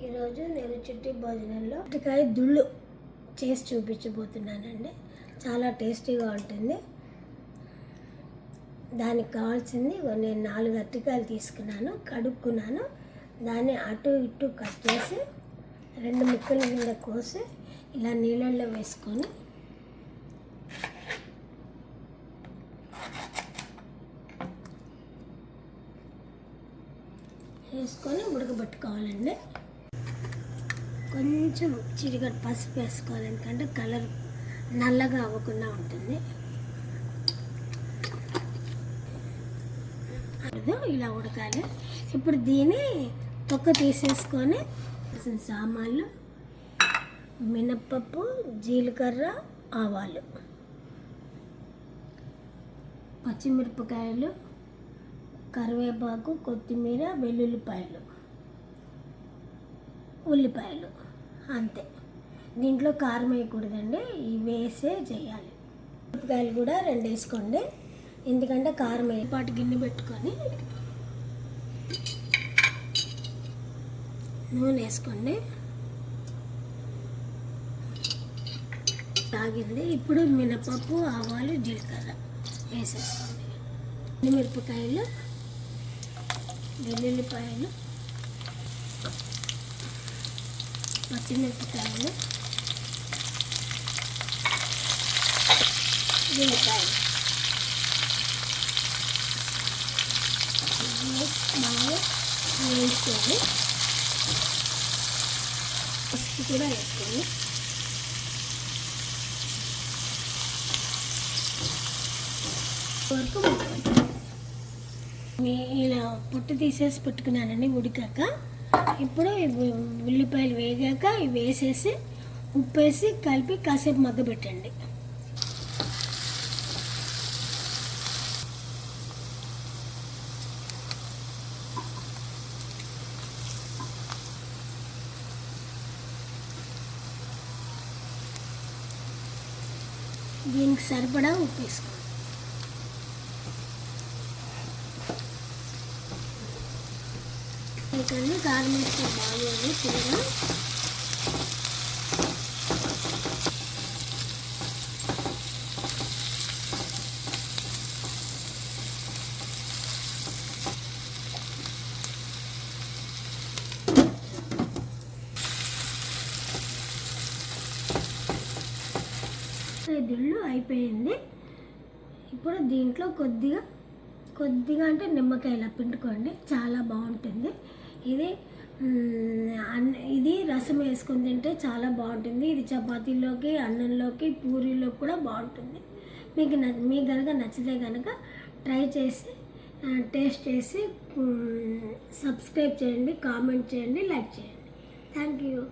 ఈరోజు నేను చిట్టి భోజనంలో అరటికాయ దుళ్ళు చేసి చూపించబోతున్నానండి. చాలా టేస్టీగా ఉంటుంది. దానికి కావాల్సింది నేను 4 అరటికాయలు తీసుకున్నాను, కడుక్కున్నాను. దాన్ని అటు ఇటు కట్ చేసి 2 ముక్కల మీద కోసి ఇలా నీళ్ళల్లో వేసుకొని ఉడకబెట్టుకోవాలండి. కొంచెం చిటికెడు పసుపు వేసుకోవాలి, ఎందుకంటే కలర్ నల్లగా అవ్వకుండా ఉంటుంది. ఇలా ఉడకాలి. ఇప్పుడు దీన్ని తొక్క తీసేసుకొని సామాన్లు మినప్పప్పు, జీలకర్ర, ఆవాలు, పచ్చిమిరపకాయలు, కరివేపాకు, కొత్తిమీర, వెల్లుల్లిపాయలు, ఉల్లిపాయలు, అంతే. దీంట్లో కారం వేయకూడదండి, ఇవి వేసే చేయాలి. మిరపకాయలు కూడా 2 వేసుకోండి, ఎందుకంటే కారం పాటు గిన్నె పెట్టుకొని నూనె వేసుకోండి. తాగింది. ఇప్పుడు మినపప్పు, ఆవాలు, జీలకర్ర వేసేసుకోండి. మిరపకాయలు, వెల్లుల్లిపాయలు, పచ్చిమిరపకాయలు, ఉల్లిపాయలు బాగా వేసుకోండి. పసుపు కూడా వేసుకోండి. వరకు ఇలా పొట్టు తీసేసి పెట్టుకున్నానండి ఉడికాక. ఇప్పుడు ఉల్లిపాయలు వేగాక ఇవి వేసేసి ఉప్పు వేసి కలిపి కాసేపు మగ్గబెట్టండి. దీనికి సరిపడా ఉప్పు వేసుకోండి. ఎందుకంటే కారం వేస్తే బాగోదు కూర. దుళ్ళు అయిపోయింది. ఇప్పుడు దీంట్లో కొద్దిగా అంటే నిమ్మకాయలా పిండుకోండి, చాలా బాగుంటుంది. ఇది రసం వేసుకొని తింటే చాలా బాగుంటుంది. ఇది చపాతీలోకి, అన్నంలోకి, పూరీలోకి కూడా బాగుంటుంది. మీకు కనుక నచ్చితే కనుక ట్రై చేసి టేస్ట్ చేసి సబ్స్క్రైబ్ చేయండి, కామెంట్ చేయండి, లైక్ చేయండి. Thank you.